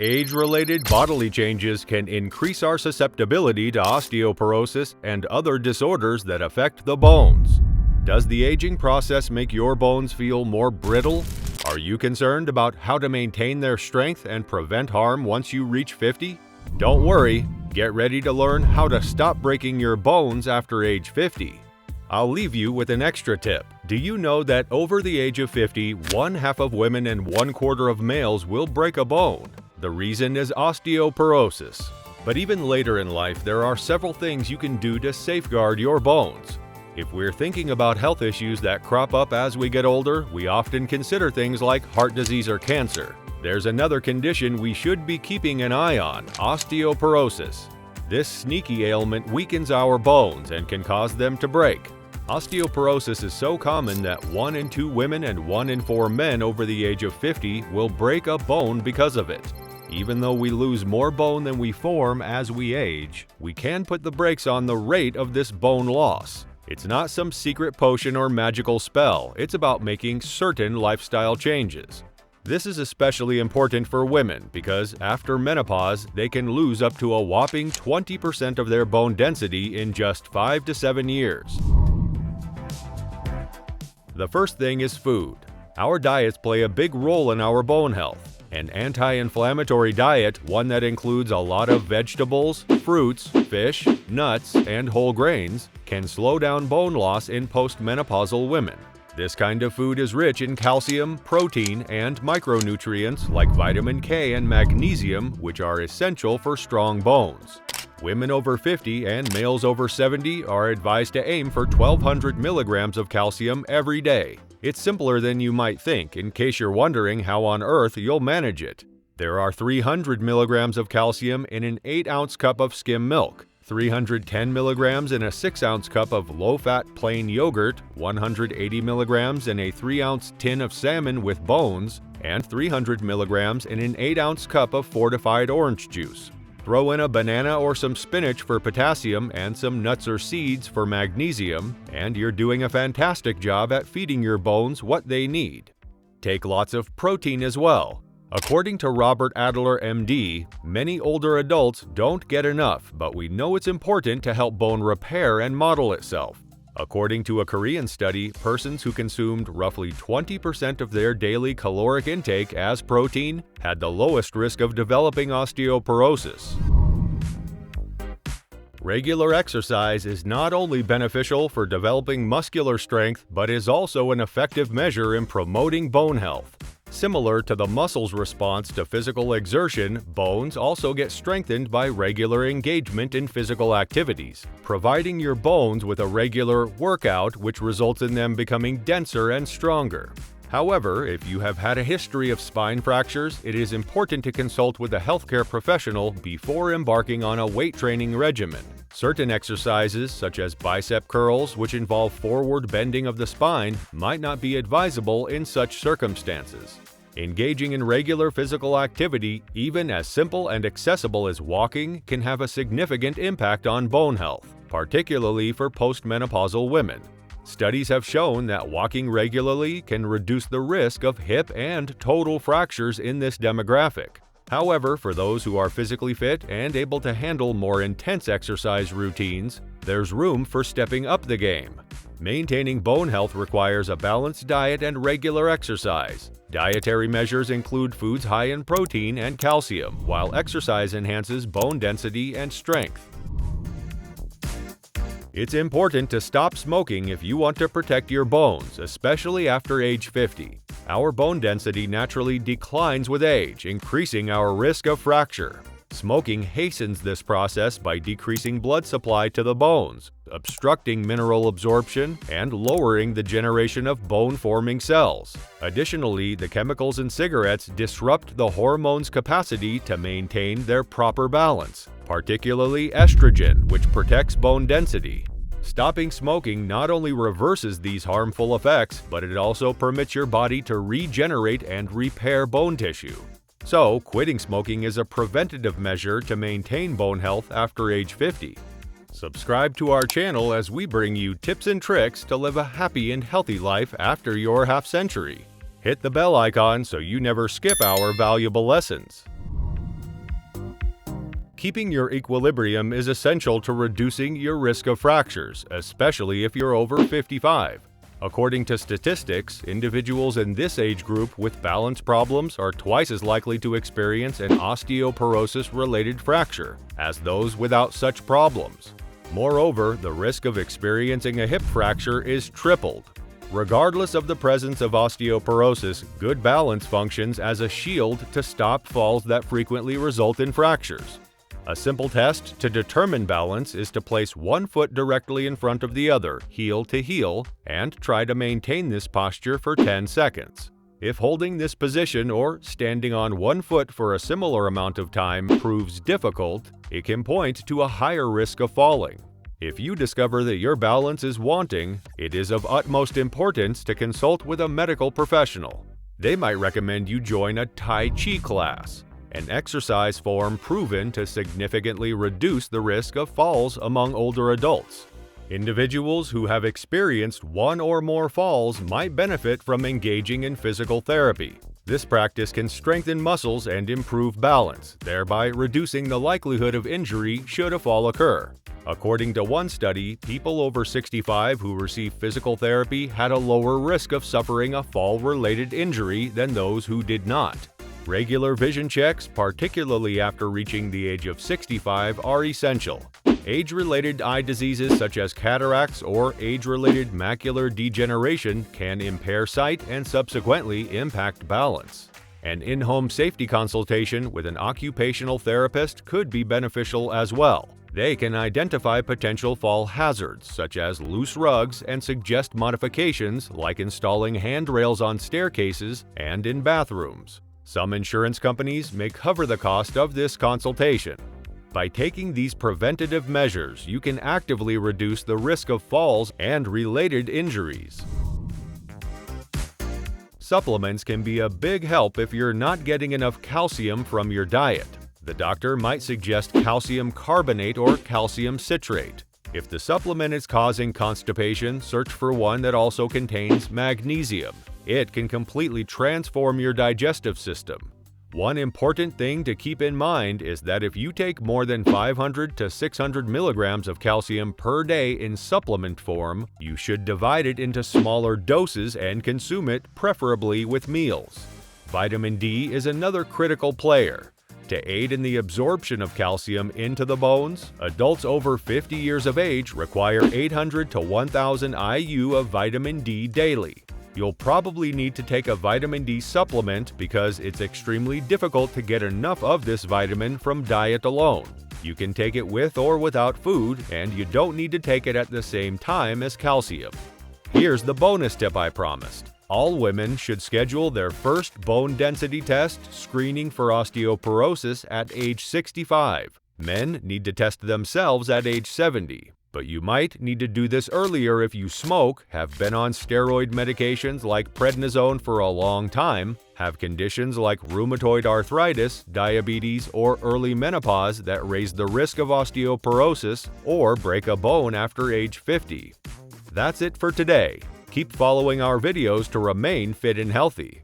Age-related bodily changes can increase our susceptibility to osteoporosis and other disorders that affect the bones. Does the aging process make your bones feel more brittle? Are you concerned about how to maintain their strength and prevent harm once you reach 50? Don't worry, get ready to learn how to stop breaking your bones after age 50. I'll leave you with an extra tip. Do you know that over the age of 50, 1/2 of women and 1/4 of males will break a bone? The reason is osteoporosis. But even later in life, there are several things you can do to safeguard your bones. If we're thinking about health issues that crop up as we get older, we often consider things like heart disease or cancer. There's another condition we should be keeping an eye on: osteoporosis. This sneaky ailment weakens our bones and can cause them to break. Osteoporosis is so common that 1 in 2 women and 1 in 4 men over the age of 50 will break a bone because of it. Even though we lose more bone than we form as we age, we can put the brakes on the rate of this bone loss. It's not some secret potion or magical spell, it's about making certain lifestyle changes. This is especially important for women because after menopause, they can lose up to a whopping 20% of their bone density in just 5 to 7 years. The first thing is food. Our diets play a big role in our bone health. An anti-inflammatory diet, one that includes a lot of vegetables, fruits, fish, nuts, and whole grains, can slow down bone loss in postmenopausal women. This kind of food is rich in calcium, protein, and micronutrients like vitamin K and magnesium, which are essential for strong bones. Women over 50 and males over 70 are advised to aim for 1,200 milligrams of calcium every day. It's simpler than you might think, in case you're wondering how on earth you'll manage it. There are 300 milligrams of calcium in an 8-ounce cup of skim milk, 310 milligrams in a 6-ounce cup of low-fat plain yogurt, 180 milligrams in a 3-ounce tin of salmon with bones, and 300 milligrams in an 8-ounce cup of fortified orange juice. Throw in a banana or some spinach for potassium and some nuts or seeds for magnesium, and you're doing a fantastic job at feeding your bones what they need. Take lots of protein as well. According to Robert Adler, MD, many older adults don't get enough, but we know it's important to help bone repair and model itself. According to a Korean study, persons who consumed roughly 20% of their daily caloric intake as protein had the lowest risk of developing osteoporosis. Regular exercise is not only beneficial for developing muscular strength, but is also an effective measure in promoting bone health. Similar to the muscles' response to physical exertion, bones also get strengthened by regular engagement in physical activities, providing your bones with a regular workout which results in them becoming denser and stronger. However, if you have had a history of spine fractures, it is important to consult with a healthcare professional before embarking on a weight training regimen. Certain exercises, such as bicep curls, which involve forward bending of the spine, might not be advisable in such circumstances. Engaging in regular physical activity, even as simple and accessible as walking, can have a significant impact on bone health, particularly for postmenopausal women. Studies have shown that walking regularly can reduce the risk of hip and total fractures in this demographic. However, for those who are physically fit and able to handle more intense exercise routines, there's room for stepping up the game. Maintaining bone health requires a balanced diet and regular exercise. Dietary measures include foods high in protein and calcium, while exercise enhances bone density and strength. It's important to stop smoking if you want to protect your bones, especially after age 50. Our bone density naturally declines with age, increasing our risk of fracture. Smoking hastens this process by decreasing blood supply to the bones, obstructing mineral absorption, and lowering the generation of bone-forming cells. Additionally, the chemicals in cigarettes disrupt the hormones' capacity to maintain their proper balance, particularly estrogen, which protects bone density. Stopping smoking not only reverses these harmful effects, but it also permits your body to regenerate and repair bone tissue. So, quitting smoking is a preventative measure to maintain bone health after age 50. Subscribe to our channel as we bring you tips and tricks to live a happy and healthy life after your half-century. Hit the bell icon so you never skip our valuable lessons. Keeping your equilibrium is essential to reducing your risk of fractures, especially if you're over 55. According to statistics, individuals in this age group with balance problems are twice as likely to experience an osteoporosis-related fracture as those without such problems. Moreover, the risk of experiencing a hip fracture is tripled. Regardless of the presence of osteoporosis, good balance functions as a shield to stop falls that frequently result in fractures. A simple test to determine balance is to place one foot directly in front of the other, heel to heel, and try to maintain this posture for 10 seconds. If holding this position or standing on one foot for a similar amount of time proves difficult, it can point to a higher risk of falling. If you discover that your balance is wanting, it is of utmost importance to consult with a medical professional. They might recommend you join a Tai Chi class, an exercise form proven to significantly reduce the risk of falls among older adults. Individuals who have experienced one or more falls might benefit from engaging in physical therapy. This practice can strengthen muscles and improve balance, thereby reducing the likelihood of injury should a fall occur. According to one study, people over 65 who receive physical therapy had a lower risk of suffering a fall-related injury than those who did not. Regular vision checks, particularly after reaching the age of 65, are essential. Age-related eye diseases such as cataracts or age-related macular degeneration can impair sight and subsequently impact balance. An in-home safety consultation with an occupational therapist could be beneficial as well. They can identify potential fall hazards, such as loose rugs, and suggest modifications like installing handrails on staircases and in bathrooms. Some insurance companies may cover the cost of this consultation. By taking these preventative measures, you can actively reduce the risk of falls and related injuries. Supplements can be a big help if you're not getting enough calcium from your diet. The doctor might suggest calcium carbonate or calcium citrate. If the supplement is causing constipation, search for one that also contains magnesium. It can completely transform your digestive system. One important thing to keep in mind is that if you take more than 500 to 600 milligrams of calcium per day in supplement form, you should divide it into smaller doses and consume it, preferably with meals. Vitamin D is another critical player. To aid in the absorption of calcium into the bones, adults over 50 years of age require 800 to 1,000 IU of vitamin D daily. You'll probably need to take a vitamin D supplement because it's extremely difficult to get enough of this vitamin from diet alone. You can take it with or without food, and you don't need to take it at the same time as calcium. Here's the bonus tip I promised. All women should schedule their first bone density test screening for osteoporosis at age 65. Men need to test themselves at age 70. But you might need to do this earlier if you smoke, have been on steroid medications like prednisone for a long time, have conditions like rheumatoid arthritis, diabetes, or early menopause that raise the risk of osteoporosis, or break a bone after age 50. That's it for today. Keep following our videos to remain fit and healthy.